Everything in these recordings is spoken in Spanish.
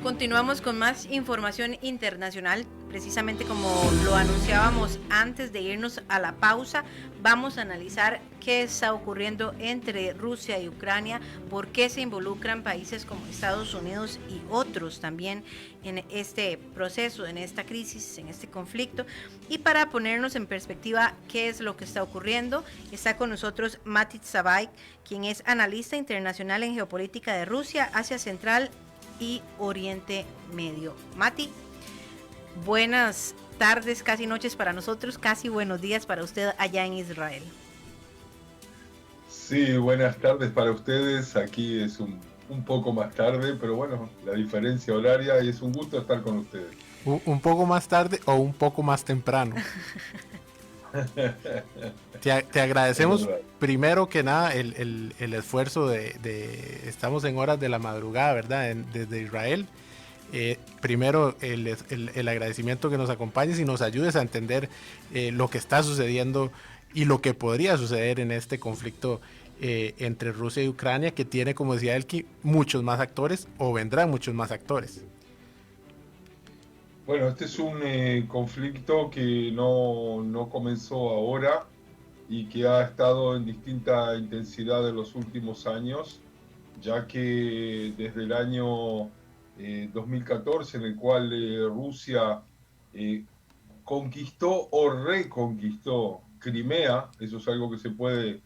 Continuamos con más información internacional. Precisamente como lo anunciábamos antes de irnos a la pausa, vamos a analizar qué está ocurriendo entre Rusia y Ucrania, por qué se involucran países como Estados Unidos y otros también en este proceso, en esta crisis, en este conflicto. Y para ponernos en perspectiva qué es lo que está ocurriendo, está con nosotros Mati Tzabay, quien es analista internacional en geopolítica de Rusia, Asia Central y Oriente Medio. Mati, buenas tardes, casi noches para nosotros, casi buenos días para usted allá en Israel. Sí, buenas tardes para ustedes. Aquí es un poco más tarde, pero bueno, la diferencia horaria y es un gusto estar con ustedes. Un poco más tarde o un poco más temprano. Te agradecemos primero que nada el esfuerzo estamos en horas de la madrugada, ¿verdad? Desde Israel. Primero el agradecimiento que nos acompañes y nos ayudes a entender lo que está sucediendo y lo que podría suceder en este conflicto entre Rusia y Ucrania, que tiene, como decía Elki, muchos más actores o vendrán muchos más actores. Bueno, este es un conflicto que no comenzó ahora y que ha estado en distinta intensidad en los últimos años, ya que desde el año 2014, en el cual Rusia conquistó o reconquistó Crimea, eso es algo que se puede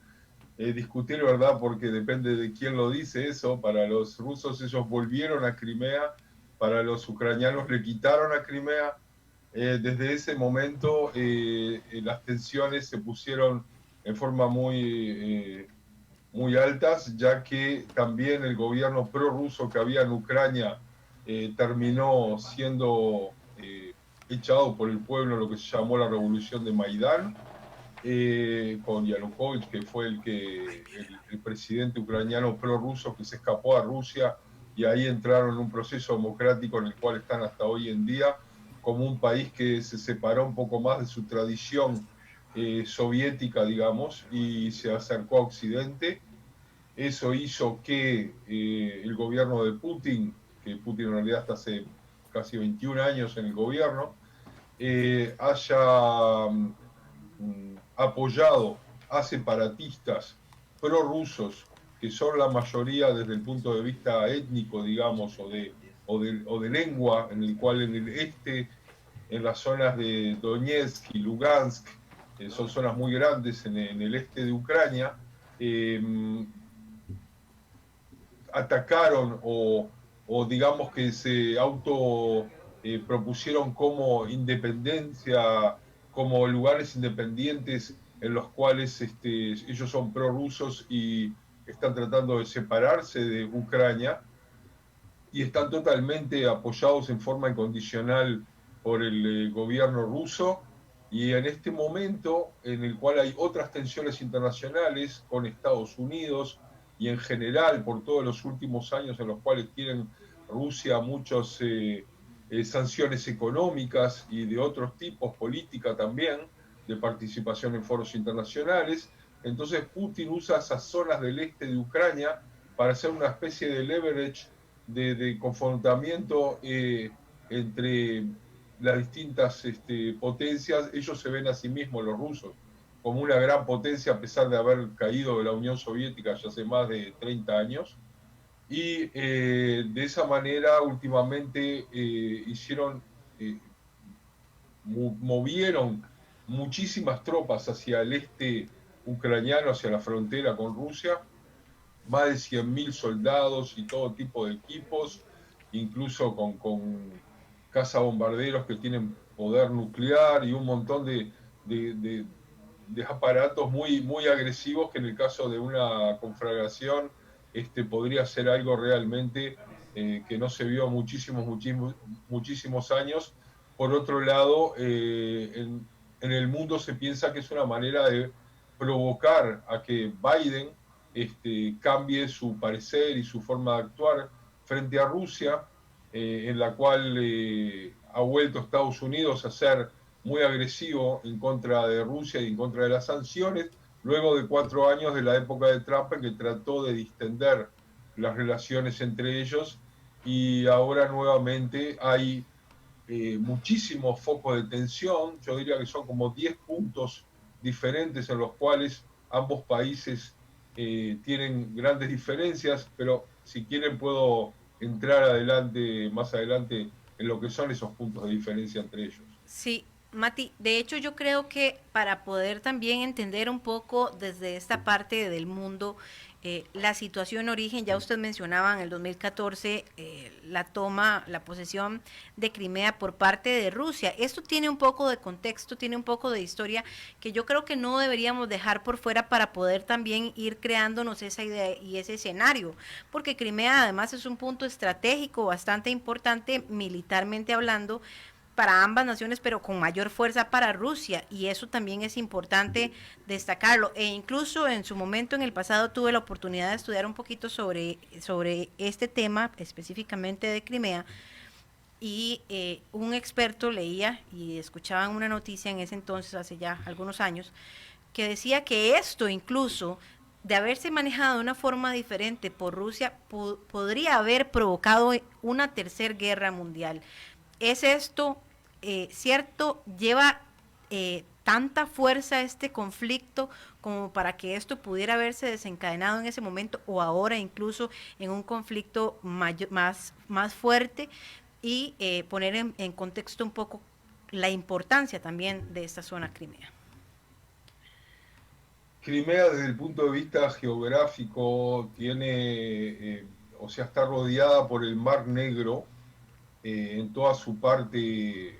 discutir, ¿verdad? Porque depende de quién lo dice eso. Para los rusos ellos volvieron a Crimea, para los ucranianos le quitaron a Crimea. Desde ese momento las tensiones se pusieron en forma muy altas, ya que también el gobierno prorruso que había en Ucrania terminó siendo echado por el pueblo en lo que se llamó la revolución de Maidán, con Yanukovych, que fue el presidente ucraniano prorruso que se escapó a Rusia y ahí entraron en un proceso democrático en el cual están hasta hoy en día, como un país que se separó un poco más de su tradición soviética, digamos, y se acercó a Occidente. Eso hizo que el gobierno de Putin, que Putin en realidad está hace casi 21 años en el gobierno, haya apoyado a separatistas prorrusos, que son la mayoría desde el punto de vista étnico, digamos, o de lengua, en el cual en el este, en las zonas de Donetsk y Lugansk, son zonas muy grandes en el este de Ucrania, atacaron o digamos que se auto propusieron como independencia, como lugares independientes en los cuales ellos son prorrusos y están tratando de separarse de Ucrania y están totalmente apoyados en forma incondicional por el gobierno ruso. Y en este momento en el cual hay otras tensiones internacionales con Estados Unidos y en general por todos los últimos años en los cuales tienen Rusia muchas sanciones económicas y de otros tipos, política también, de participación en foros internacionales. Entonces Putin usa esas zonas del este de Ucrania para hacer una especie de leverage de confrontamiento entre las distintas potencias. Ellos se ven a sí mismos, los rusos, como una gran potencia a pesar de haber caído de la Unión Soviética ya hace más de 30 años. Y de esa manera últimamente movieron muchísimas tropas hacia el este ucraniano, hacia la frontera con Rusia, más de 100.000 soldados y todo tipo de equipos, incluso con cazabombarderos que tienen poder nuclear y un montón de aparatos muy agresivos que en el caso de una conflagración podría ser algo realmente que no se vio muchísimos años. Por otro lado, en el mundo se piensa que es una manera de provocar a que Biden cambie su parecer y su forma de actuar frente a Rusia, en la cual ha vuelto Estados Unidos a ser muy agresivo en contra de Rusia y en contra de las sanciones, luego de 4 años de la época de Trump en que trató de distender las relaciones entre ellos, y ahora nuevamente hay muchísimos focos de tensión. Yo diría que son como 10 puntos diferentes en los cuales ambos países tienen grandes diferencias, pero si quieren puedo entrar adelante, más adelante, en lo que son esos puntos de diferencia entre ellos. Sí, Mati, de hecho yo creo que para poder también entender un poco desde esta parte del mundo la situación origen, ya usted mencionaba en el 2014 la toma, la posesión de Crimea por parte de Rusia. Esto tiene un poco de contexto, tiene un poco de historia que yo creo que no deberíamos dejar por fuera para poder también ir creándonos esa idea y ese escenario, porque Crimea además es un punto estratégico bastante importante militarmente hablando para ambas naciones, pero con mayor fuerza para Rusia, y eso también es importante destacarlo. E incluso en su momento, en el pasado, tuve la oportunidad de estudiar un poquito sobre este tema, específicamente de Crimea, y un experto leía y escuchaba una noticia en ese entonces, hace ya algunos años, que decía que esto incluso de haberse manejado de una forma diferente por Rusia, podría haber provocado una tercera guerra mundial. ¿Es esto cierto? ¿Lleva tanta fuerza este conflicto como para que esto pudiera haberse desencadenado en ese momento o ahora incluso en un conflicto más fuerte? Y poner en contexto un poco la importancia también de esta zona Crimea. Crimea, desde el punto de vista geográfico, o sea, está rodeada por el Mar Negro en toda su parte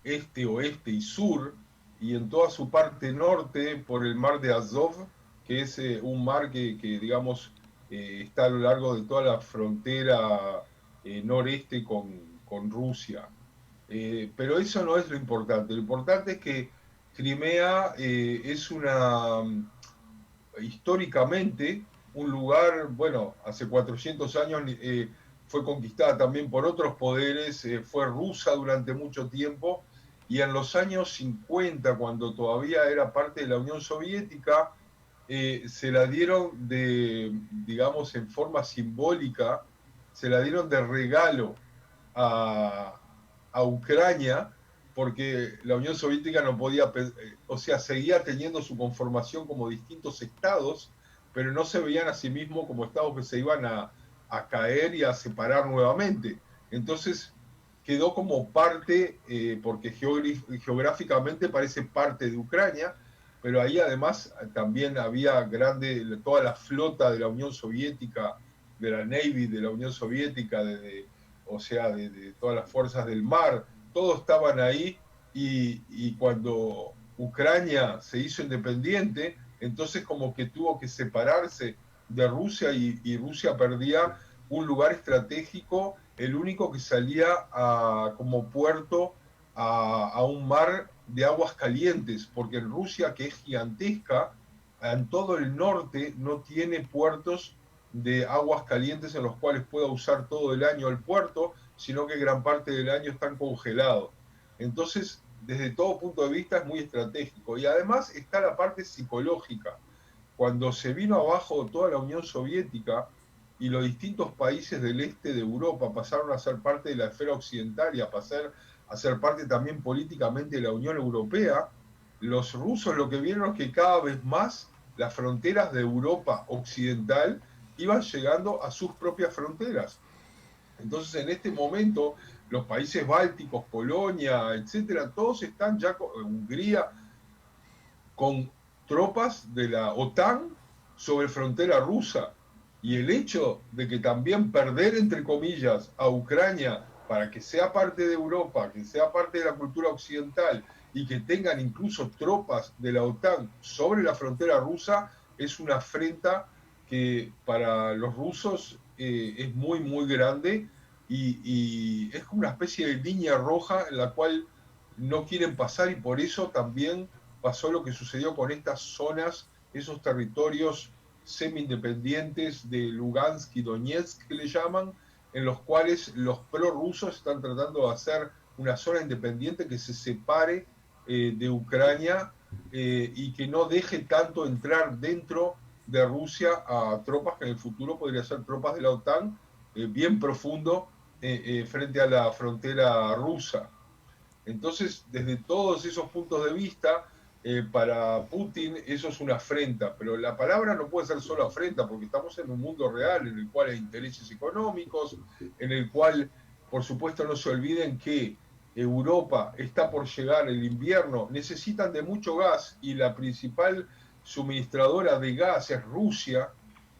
este, oeste y sur, y en toda su parte norte por el Mar de Azov, que es un mar que digamos, está a lo largo de toda la frontera noreste con Rusia. Pero eso no es lo importante. Lo importante es que Crimea es históricamente un lugar, bueno, hace 400 años fue conquistada también por otros poderes, fue rusa durante mucho tiempo, y en los años 50, cuando todavía era parte de la Unión Soviética, se la dieron digamos, en forma simbólica, se la dieron de regalo a, a Ucrania, porque la Unión Soviética no podía, o sea, seguía teniendo su conformación como distintos estados, pero no se veían a sí mismos como estados que se iban a caer y a separar nuevamente. Entonces quedó como parte, porque geográficamente parece parte de Ucrania, pero ahí además también había toda la flota de la Unión Soviética, de la Navy de la Unión Soviética, o sea, de todas las fuerzas del mar, todos estaban ahí, y cuando Ucrania se hizo independiente, entonces como que tuvo que separarse de Rusia, y Rusia perdía un lugar estratégico, el único que salía como puerto a un mar de aguas calientes, porque en Rusia, que es gigantesca, en todo el norte no tiene puertos de aguas calientes en los cuales pueda usar todo el año el puerto, sino que gran parte del año están congelados. Entonces, desde todo punto de vista es muy estratégico. Y además está la parte psicológica. Cuando se vino abajo toda la Unión Soviética y los distintos países del este de Europa pasaron a ser parte de la esfera occidental y a ser parte también políticamente de la Unión Europea, los rusos lo que vieron es que cada vez más las fronteras de Europa occidental iban llegando a sus propias fronteras. Entonces, en este momento, los países bálticos, Polonia, etcétera, todos están ya, Hungría, con tropas de la OTAN sobre frontera rusa. Y el hecho de que también perder, entre comillas, a Ucrania para que sea parte de Europa, que sea parte de la cultura occidental, y que tengan incluso tropas de la OTAN sobre la frontera rusa, es una afrenta que para los rusos es muy, muy grande, y es como una especie de línea roja en la cual no quieren pasar, y por eso también pasó lo que sucedió con estas zonas, esos territorios semi-independientes de Lugansk y Donetsk, que le llaman, en los cuales los prorrusos están tratando de hacer una zona independiente que se separe de Ucrania, y que no deje tanto entrar dentro de Rusia a tropas que en el futuro podrían ser tropas de la OTAN, bien profundo frente a la frontera rusa. Entonces, desde todos esos puntos de vista, para Putin eso es una afrenta, pero la palabra no puede ser solo afrenta, porque estamos en un mundo real en el cual hay intereses económicos, en el cual, por supuesto, no se olviden que Europa está por llegar el invierno, necesitan de mucho gas y la principal suministradora de gas es Rusia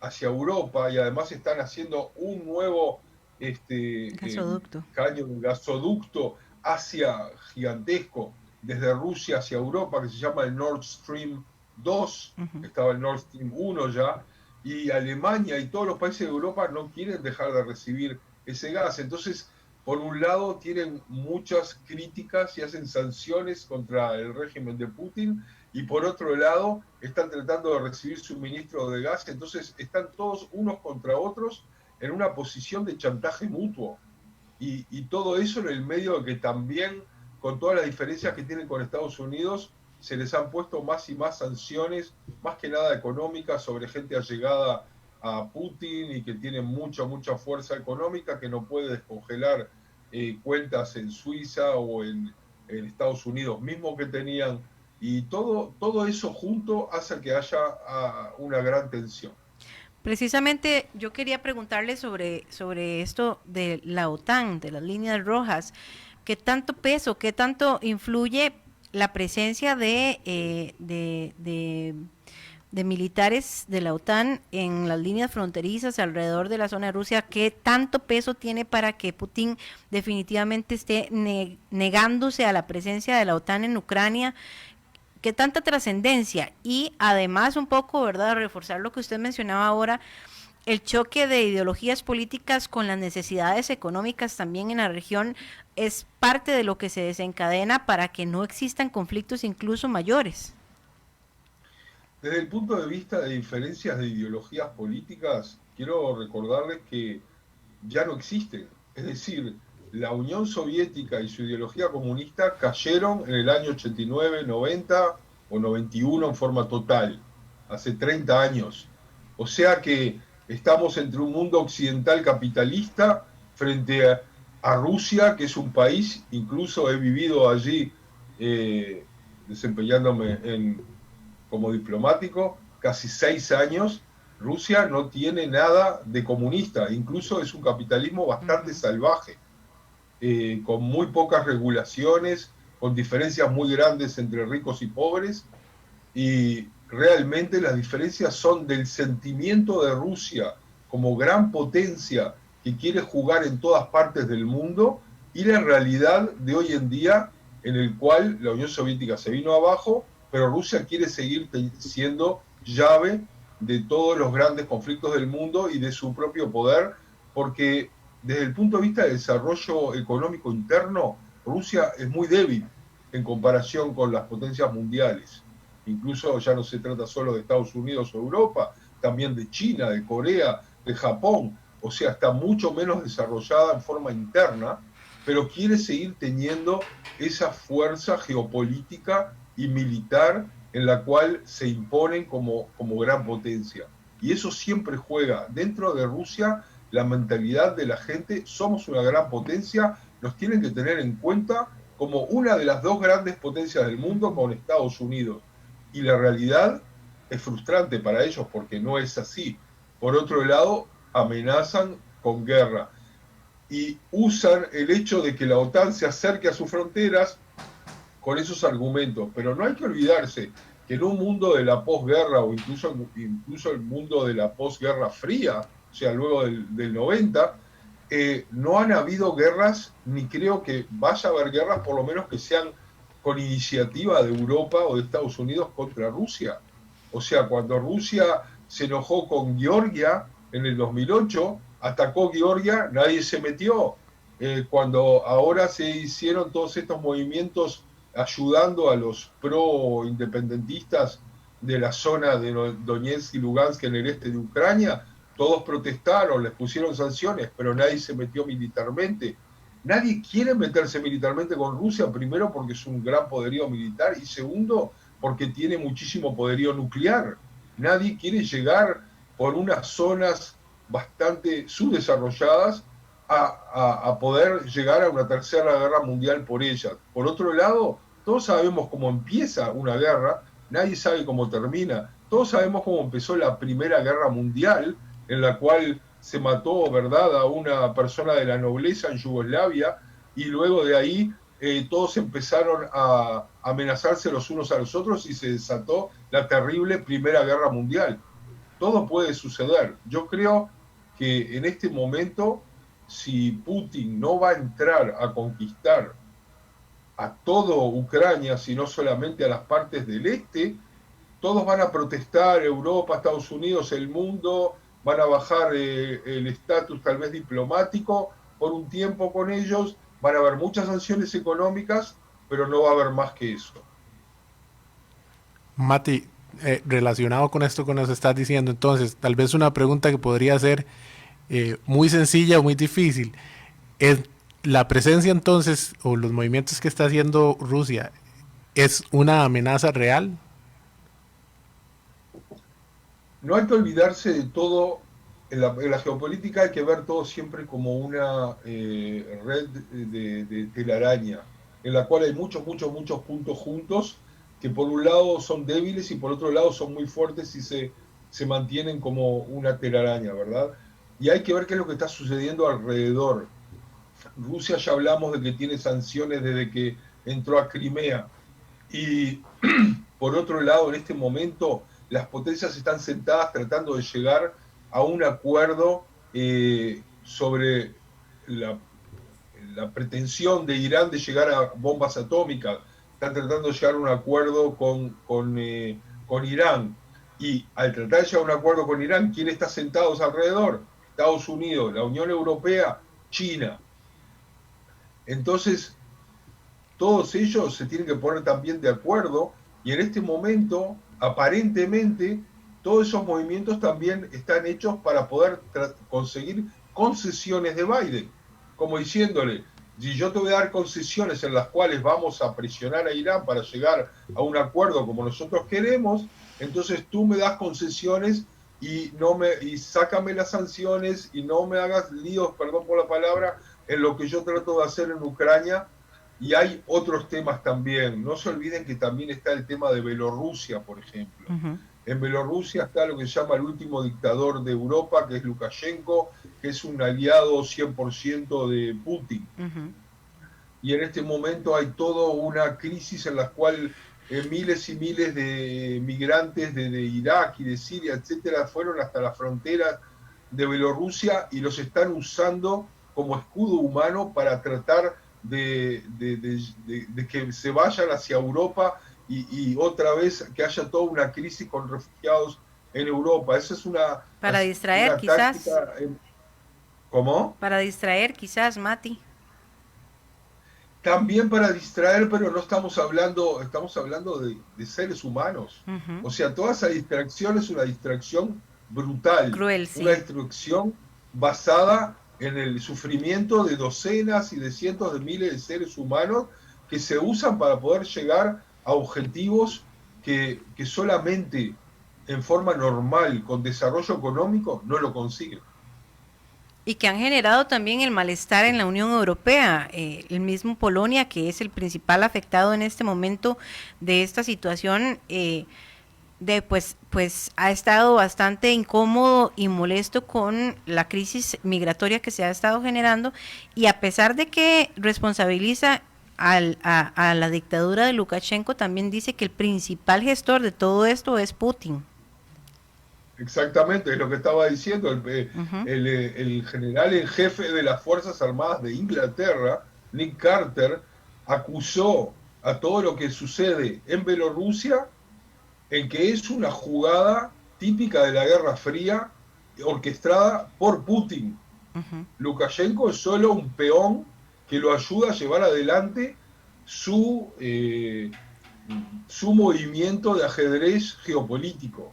hacia Europa, y además están haciendo un nuevo Gasoducto. caño, gasoducto hacia gigantesco desde Rusia hacia Europa, que se llama el Nord Stream 2, estaba el Nord Stream 1 ya, y Alemania y todos los países de Europa no quieren dejar de recibir ese gas. Entonces, por un lado, tienen muchas críticas y hacen sanciones contra el régimen de Putin, y por otro lado, están tratando de recibir suministro de gas. Entonces, están todos unos contra otros en una posición de chantaje mutuo. Y todo eso en el medio de que también, con todas las diferencias que tienen con Estados Unidos, se les han puesto más y más sanciones, más que nada económicas, sobre gente allegada a Putin y que tiene mucha fuerza económica, que no puede descongelar cuentas en Suiza o en Estados Unidos mismo que tenían. Y todo eso junto hace que haya una gran tensión. Precisamente yo quería preguntarle sobre esto de la OTAN, de las líneas rojas. ¿Qué tanto peso, qué tanto influye la presencia de militares de la OTAN en las líneas fronterizas alrededor de la zona de Rusia? ¿Qué tanto peso tiene para que Putin definitivamente esté negándose a la presencia de la OTAN en Ucrania? ¿Qué tanta trascendencia? Y además un poco, ¿verdad?, reforzar lo que usted mencionaba ahora, el choque de ideologías políticas con las necesidades económicas también en la región es parte de lo que se desencadena para que no existan conflictos incluso mayores. Desde el punto de vista de diferencias de ideologías políticas, quiero recordarles que ya no existen. Es decir, la Unión Soviética y su ideología comunista cayeron en el año 89, 90 o 91 en forma total, hace 30 años. O sea que estamos entre un mundo occidental capitalista frente a Rusia, que es un país, incluso he vivido allí desempeñándome como diplomático, casi 6 años. Rusia no tiene nada de comunista, incluso es un capitalismo bastante salvaje, con muy pocas regulaciones, con diferencias muy grandes entre ricos y pobres, y realmente las diferencias son del sentimiento de Rusia como gran potencia que quiere jugar en todas partes del mundo, y la realidad de hoy en día, en el cual la Unión Soviética se vino abajo, pero Rusia quiere seguir siendo llave de todos los grandes conflictos del mundo y de su propio poder, porque desde el punto de vista del desarrollo económico interno, Rusia es muy débil en comparación con las potencias mundiales. Incluso ya no se trata solo de Estados Unidos o Europa, también de China, de Corea, de Japón. O sea, está mucho menos desarrollada en forma interna, pero quiere seguir teniendo esa fuerza geopolítica y militar en la cual se imponen como gran potencia. Y eso siempre juega dentro de Rusia la mentalidad de la gente: somos una gran potencia, nos tienen que tener en cuenta como una de las dos grandes potencias del mundo con Estados Unidos. Y la realidad es frustrante para ellos porque no es así. Por otro lado, amenazan con guerra y usan el hecho de que la OTAN se acerque a sus fronteras con esos argumentos. Pero no hay que olvidarse que en un mundo de la posguerra, o incluso el mundo de la posguerra fría, o sea, luego del 90, no han habido guerras, ni creo que vaya a haber guerras, por lo menos que sean con iniciativa de Europa o de Estados Unidos contra Rusia. O sea, cuando Rusia se enojó con Georgia en el 2008, atacó Georgia, nadie se metió. Cuando ahora se hicieron todos estos movimientos ayudando a los pro-independentistas de la zona de Donetsk y Lugansk en el este de Ucrania, todos protestaron, les pusieron sanciones, pero nadie se metió militarmente. Nadie quiere meterse militarmente con Rusia, primero porque es un gran poderío militar y segundo porque tiene muchísimo poderío nuclear. Nadie quiere llegar por unas zonas bastante subdesarrolladas a poder llegar a una tercera guerra mundial por ellas. Por otro lado, todos sabemos cómo empieza una guerra, nadie sabe cómo termina. Todos sabemos cómo empezó la Primera Guerra Mundial, en la cual se mató, ¿verdad?, a una persona de la nobleza en Yugoslavia, y luego de ahí todos empezaron a amenazarse los unos a los otros y se desató la terrible Primera Guerra Mundial. Todo puede suceder. Yo creo que en este momento, si Putin no va a entrar a conquistar a todo Ucrania, sino solamente a las partes del este, todos van a protestar, Europa, Estados Unidos, el mundo, van a bajar el estatus tal vez diplomático por un tiempo con ellos, van a haber muchas sanciones económicas, pero no va a haber más que eso. Mati, relacionado con esto que nos estás diciendo, entonces, tal vez una pregunta que podría ser muy sencilla o muy difícil. ¿Es la presencia entonces, o los movimientos que está haciendo Rusia, es una amenaza real? No hay que olvidarse de todo, en la geopolítica hay que ver todo siempre como una red de telaraña, en la cual hay muchos puntos juntos, que por un lado son débiles y por otro lado son muy fuertes y se mantienen como una telaraña, ¿verdad? Y hay que ver qué es lo que está sucediendo alrededor. Rusia ya hablamos de que tiene sanciones desde que entró a Crimea. Y por otro lado, en este momento, las potencias están sentadas tratando de llegar a un acuerdo sobre la pretensión de Irán de llegar a bombas atómicas. Están tratando de llegar a un acuerdo con Irán. Y al tratar de llegar a un acuerdo con Irán, ¿quién está sentados alrededor? Estados Unidos, la Unión Europea, China. Entonces, todos ellos se tienen que poner también de acuerdo, y en este momento, aparentemente, todos esos movimientos también están hechos para poder conseguir concesiones de Biden, como diciéndole, si yo te voy a dar concesiones en las cuales vamos a presionar a Irán para llegar a un acuerdo como nosotros queremos, entonces tú me das concesiones y sácame las sanciones y no me hagas líos, perdón por la palabra, en lo que yo trato de hacer en Ucrania. Y hay otros temas también. No se olviden que también está el tema de Bielorrusia, por ejemplo. Uh-huh. En Bielorrusia está lo que se llama el último dictador de Europa, que es Lukashenko, que es un aliado 100% de Putin. Uh-huh. Y en este momento hay toda una crisis en la cual miles y miles de migrantes de Irak y de Siria, etcétera, fueron hasta las fronteras de Bielorrusia y los están usando como escudo humano para tratar de que se vayan hacia Europa y otra vez que haya toda una crisis con refugiados en Europa. Esa es una... Para distraer una quizás. ¿Cómo? Para distraer quizás, Mati. También para distraer, pero no estamos hablando de seres humanos. Uh-huh. O sea, toda esa distracción es una distracción brutal. Cruel, sí. Una distracción basada en el sufrimiento de docenas y de cientos de miles de seres humanos que se usan para poder llegar a objetivos que solamente en forma normal, con desarrollo económico, no lo consiguen. Y que han generado también el malestar en la Unión Europea. El mismo Polonia, que es el principal afectado en este momento de esta situación, pues ha estado bastante incómodo y molesto con la crisis migratoria que se ha estado generando, y a pesar de que responsabiliza a la dictadura de Lukashenko, también dice que el principal gestor de todo esto es Putin. Exactamente, es lo que estaba diciendo Uh-huh. el general en jefe de las Fuerzas Armadas de Inglaterra, Nick Carter, acusó a todo lo que sucede en Bielorrusia en que es una jugada típica de la Guerra Fría orquestada por Putin. Uh-huh. Lukashenko es solo un peón que lo ayuda a llevar adelante su movimiento de ajedrez geopolítico,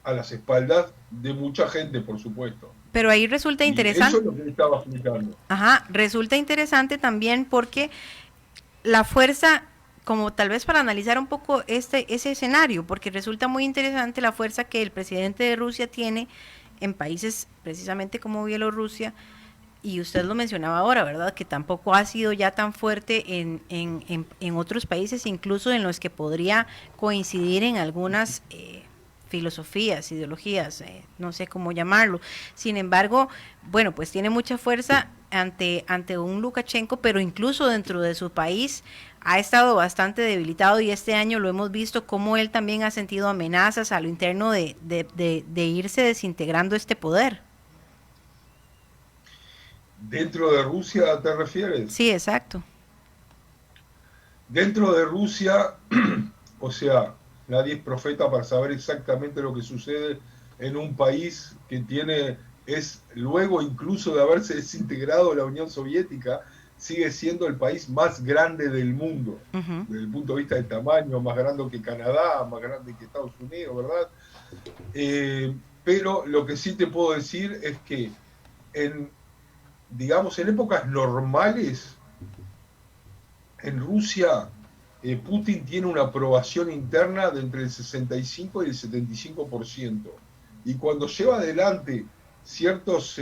a las espaldas de mucha gente, por supuesto. Pero ahí resulta interesante. Eso es lo que estaba explicando. Ajá, resulta interesante también porque la fuerza como tal vez para analizar un poco ese escenario, porque resulta muy interesante la fuerza que el presidente de Rusia tiene en países precisamente como Bielorrusia, y usted lo mencionaba ahora, ¿verdad? Que tampoco ha sido ya tan fuerte en otros países, incluso en los que podría coincidir en algunas filosofías, ideologías, no sé cómo llamarlo. Sin embargo, bueno, pues tiene mucha fuerza ante un Lukashenko, pero incluso dentro de su país ha estado bastante debilitado, y este año lo hemos visto como él también ha sentido amenazas a lo interno de irse desintegrando este poder. ¿Dentro de Rusia te refieres? Sí, exacto. Dentro de Rusia, o sea, nadie es profeta para saber exactamente lo que sucede en un país que luego incluso de haberse desintegrado la Unión Soviética, sigue siendo el país más grande del mundo, desde el punto de vista del tamaño, más grande que Canadá, más grande que Estados Unidos, ¿verdad? Pero lo que sí te puedo decir es que digamos, en épocas normales, en Rusia, Putin tiene una aprobación interna de entre el 65 y el 75%. Y cuando lleva adelante ciertos,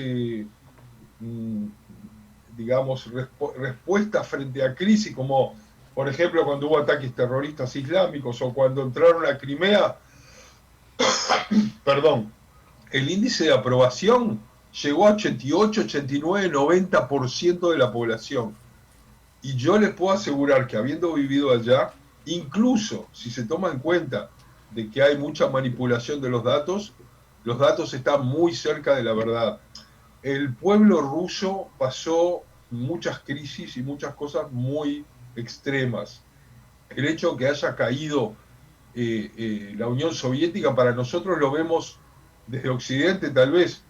digamos, respuestas frente a crisis, como por ejemplo cuando hubo ataques terroristas islámicos o cuando entraron a Crimea, perdón, el índice de aprobación llegó a 88, 89, 90% de la población. Y yo les puedo asegurar que habiendo vivido allá, incluso si se toma en cuenta de que hay mucha manipulación de los datos están muy cerca de la verdad. El pueblo ruso pasó muchas crisis y muchas cosas muy extremas. El hecho de que haya caído la Unión Soviética, para nosotros lo vemos desde Occidente tal vez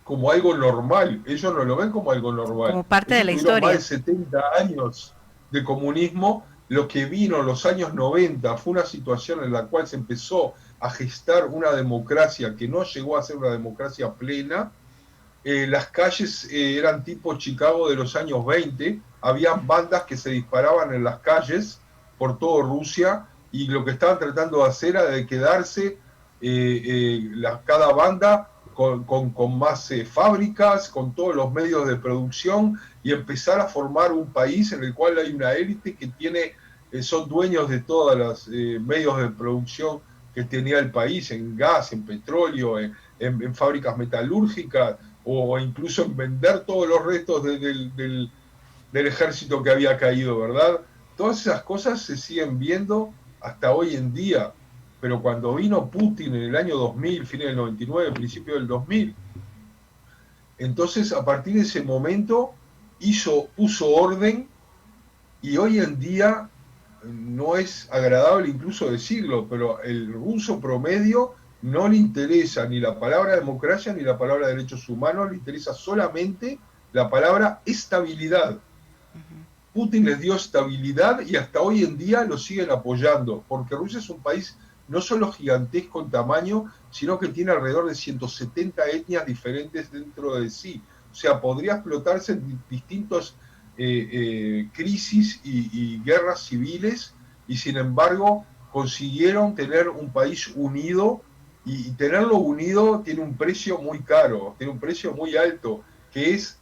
como algo normal. Ellos no lo ven como algo normal. Como parte Ellos de la tuvieron historia. Más de 70 años de comunismo. Lo que vino en los años 90 fue una situación en la cual se empezó a gestar una democracia que no llegó a ser una democracia plena. Las calles eran tipo Chicago de los años 20. Habían bandas que se disparaban en las calles por toda Rusia, y lo que estaban tratando de hacer era de quedarse cada banda con más fábricas, con todos los medios de producción, y empezar a formar un país en el cual hay una élite que son dueños de todos los medios de producción que tenía el país, en gas, en petróleo, en fábricas metalúrgicas, o incluso en vender todos los restos del ejército que había caído, ¿verdad? Todas esas cosas se siguen viendo hasta hoy en día. Pero cuando vino Putin en el año 2000, fines del 99, principio del 2000, entonces a partir de ese momento puso orden, y hoy en día no es agradable incluso decirlo, pero el ruso promedio no le interesa ni la palabra democracia ni la palabra derechos humanos, le interesa solamente la palabra estabilidad. Putin les dio estabilidad y hasta hoy en día lo siguen apoyando, porque Rusia es un país no solo gigantesco en tamaño, sino que tiene alrededor de 170 etnias diferentes dentro de sí. O sea, podría explotarse en distintos crisis y guerras civiles, y sin embargo consiguieron tener un país unido, y tenerlo unido tiene un precio muy caro, tiene un precio muy alto, que es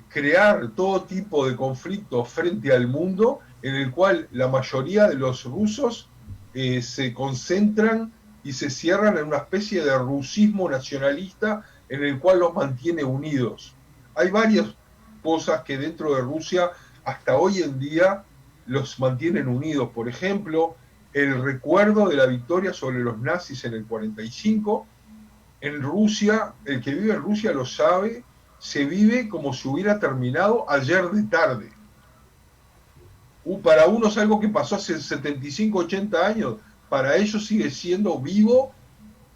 crear todo tipo de conflictos frente al mundo, en el cual la mayoría de los rusos se concentran y se cierran en una especie de rusismo nacionalista en el cual los mantiene unidos. Hay varias cosas que dentro de Rusia hasta hoy en día los mantienen unidos. Por ejemplo, el recuerdo de la victoria sobre los nazis en el 45. En Rusia, el que vive en Rusia lo sabe, se vive como si hubiera terminado ayer de tarde. Para unos algo que pasó hace 75, 80 años, para ellos sigue siendo vivo,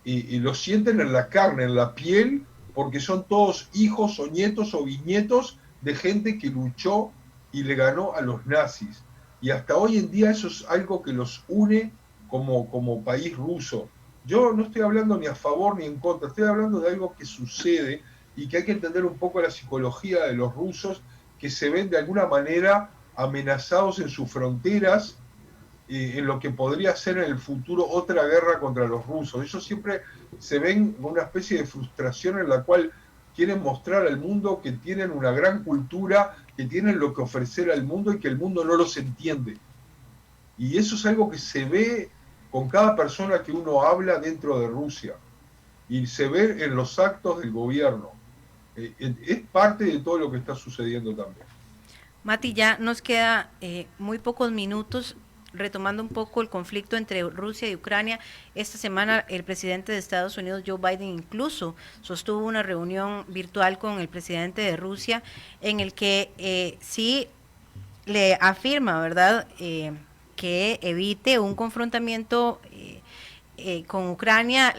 y lo sienten en la carne, en la piel, porque son todos hijos o nietos o bisnietos de gente que luchó y le ganó a los nazis. Y hasta hoy en día eso es algo que los une como país ruso. Yo no estoy hablando ni a favor ni en contra, estoy hablando de algo que sucede y que hay que entender un poco la psicología de los rusos, que se ven de alguna manera amenazados en sus fronteras, en lo que podría ser en el futuro otra guerra contra los rusos. Ellos siempre se ven con una especie de frustración en la cual quieren mostrar al mundo que tienen una gran cultura, que tienen lo que ofrecer al mundo y que el mundo no los entiende. Y eso es algo que se ve con cada persona que uno habla dentro de Rusia. Y se ve en los actos del gobierno. Es parte de todo lo que está sucediendo también. Mati, ya nos queda muy pocos minutos. Retomando un poco el conflicto entre Rusia y Ucrania, esta semana el presidente de Estados Unidos, Joe Biden, incluso sostuvo una reunión virtual con el presidente de Rusia en el que sí le afirma, ¿verdad?, que evite un confrontamiento con Ucrania,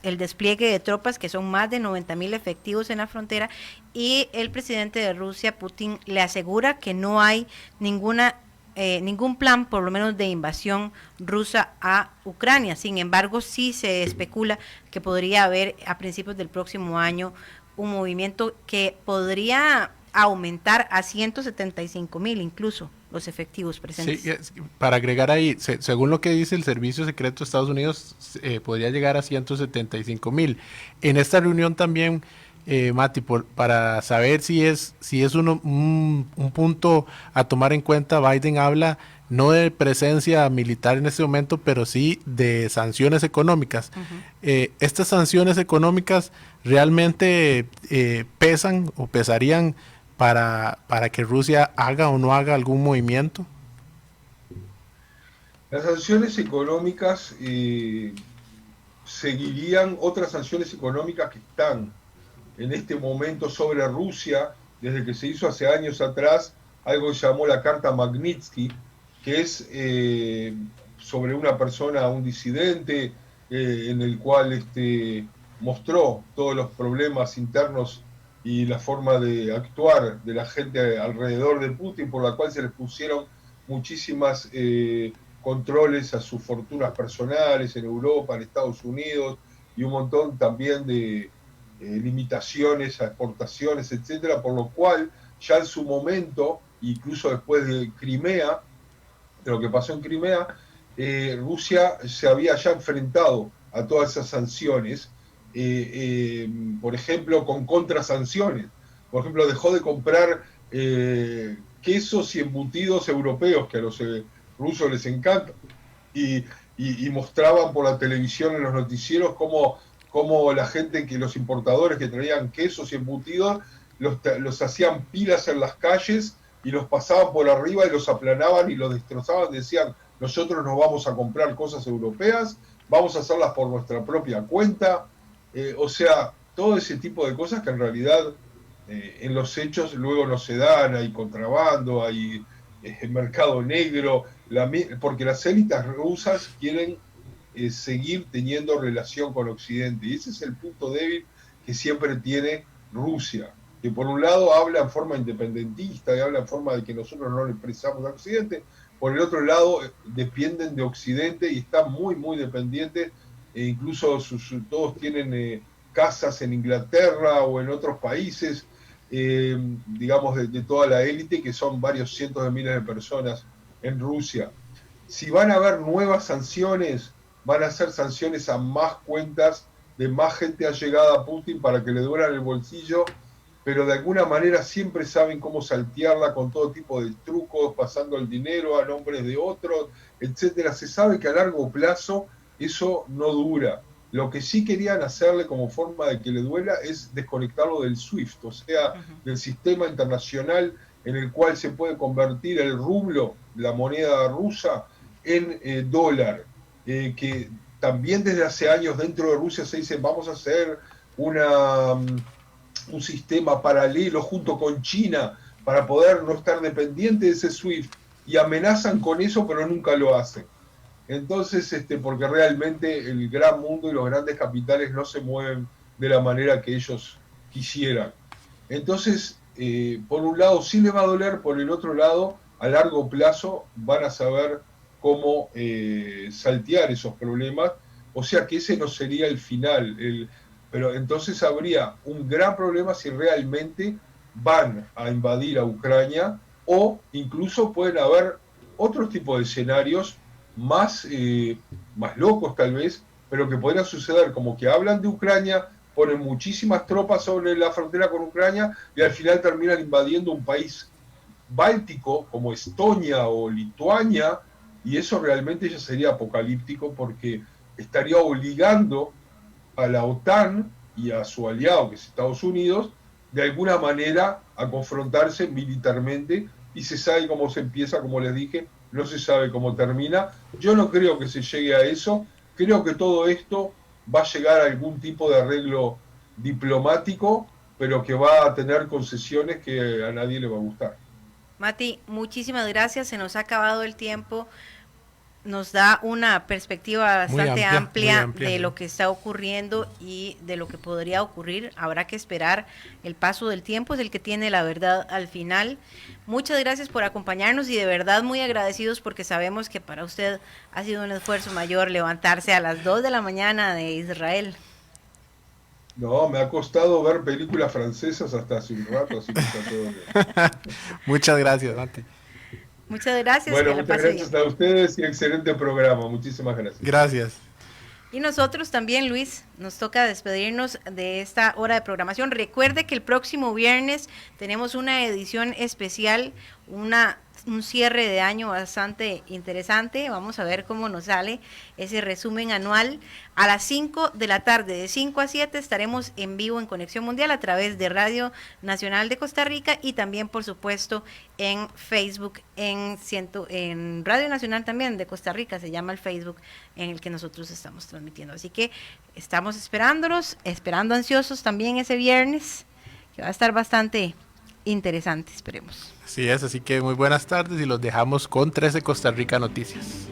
el despliegue de tropas, que son más de 90,000 efectivos en la frontera, y el presidente de Rusia, Putin, le asegura que no hay ningún plan, por lo menos de invasión rusa a Ucrania. Sin embargo, sí se especula que podría haber a principios del próximo año un movimiento que podría aumentar a 175,000 incluso los efectivos presentes. Sí, para agregar ahí, según lo que dice el Servicio Secreto de Estados Unidos, podría llegar a 175,000. En esta reunión también, Mati, para saber si es un punto a tomar en cuenta, Biden habla no de presencia militar en este momento, pero sí de sanciones económicas. Estas sanciones económicas realmente pesan o pesarían para que Rusia haga o no haga algún movimiento. Las sanciones económicas seguirían otras sanciones económicas que están en este momento sobre Rusia, desde que se hizo hace años atrás, algo que se llamó la Carta Magnitsky, que es sobre una persona, un disidente, en el cual mostró todos los problemas internos y la forma de actuar de la gente alrededor de Putin, por la cual se les pusieron muchísimas controles a sus fortunas personales en Europa, en Estados Unidos, y un montón también de limitaciones a exportaciones, etcétera, por lo cual ya en su momento, incluso después de Crimea, de lo que pasó en Crimea, Rusia se había ya enfrentado a todas esas sanciones, por ejemplo, con contrasanciones. Por ejemplo, dejó de comprar quesos y embutidos europeos, que a los rusos les encanta, y mostraban por la televisión en los noticieros cómo la gente, los importadores que traían quesos y embutidos, los hacían pilas en las calles y los pasaban por arriba y los aplanaban y los destrozaban. Decían, nosotros no vamos a comprar cosas europeas, vamos a hacerlas por nuestra propia cuenta. O sea, todo ese tipo de cosas que en realidad en los hechos luego no se dan. Hay contrabando, hay mercado negro, porque las élites rusas quieren seguir teniendo relación con Occidente, y ese es el punto débil que siempre tiene Rusia, que por un lado habla en forma independentista y habla en forma de que nosotros no le prestamos a Occidente, por el otro lado dependen de Occidente y están muy muy dependientes, e incluso todos tienen casas en Inglaterra o en otros países, digamos de toda la élite, que son varios cientos de miles de personas en Rusia. Si van a haber nuevas sanciones, van a ser sanciones a más cuentas de más gente allegada a Putin para que le duelan el bolsillo, pero de alguna manera siempre saben cómo saltearla con todo tipo de trucos, pasando el dinero a nombres de otros, etcétera. Se sabe que a largo plazo eso no dura. Lo que sí querían hacerle como forma de que le duela es desconectarlo del SWIFT, o sea, del sistema internacional en el cual se puede convertir el rublo, la moneda rusa, en dólar. Que también desde hace años dentro de Rusia se dice, vamos a hacer un sistema paralelo junto con China para poder no estar dependiente de ese SWIFT, y amenazan con eso, pero nunca lo hacen. Entonces, porque realmente el gran mundo y los grandes capitales no se mueven de la manera que ellos quisieran. Entonces, por un lado sí le va a doler, por el otro lado, a largo plazo van a saber cómo saltear esos problemas, o sea que ese no sería el final, pero entonces habría un gran problema si realmente van a invadir a Ucrania, o incluso pueden haber otros tipos de escenarios más locos tal vez, pero que podrían suceder, como que hablan de Ucrania, ponen muchísimas tropas sobre la frontera con Ucrania y al final terminan invadiendo un país báltico como Estonia o Lituania, y eso realmente ya sería apocalíptico porque estaría obligando a la OTAN y a su aliado, que es Estados Unidos, de alguna manera a confrontarse militarmente, y se sabe cómo se empieza, como les dije, no se sabe cómo termina. Yo no creo que se llegue a eso, creo que todo esto va a llegar a algún tipo de arreglo diplomático, pero que va a tener concesiones que a nadie le va a gustar. Mati, muchísimas gracias, se nos ha acabado el tiempo, nos da una perspectiva bastante amplia de lo que está ocurriendo y de lo que podría ocurrir. Habrá que esperar, el paso del tiempo es el que tiene la verdad al final. Muchas gracias por acompañarnos y de verdad muy agradecidos porque sabemos que para usted ha sido un esfuerzo mayor levantarse a las 2 de la mañana de Israel. No, me ha costado ver películas francesas hasta hace un rato, así que está todo bien. Muchas gracias, Mati. Muchas gracias. Bueno, muchas gracias a ustedes y excelente programa. Muchísimas gracias. Gracias. Y nosotros también, Luis, nos toca despedirnos de esta hora de programación. Recuerde que el próximo viernes tenemos una edición especial, un cierre de año bastante interesante. Vamos a ver cómo nos sale ese resumen anual. A las 5 de la tarde, de 5 a 7, estaremos en vivo en Conexión Mundial a través de Radio Nacional de Costa Rica y también, por supuesto, en Facebook, en Radio Nacional también de Costa Rica, se llama el Facebook en el que nosotros estamos transmitiendo. Así que estamos esperando ansiosos también ese viernes, que va a estar bastante interesante, esperemos. Así es, así que muy buenas tardes y los dejamos con 13 Costa Rica Noticias.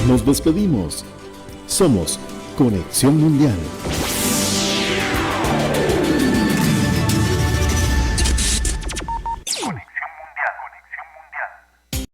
Nos despedimos. Somos Conexión Mundial.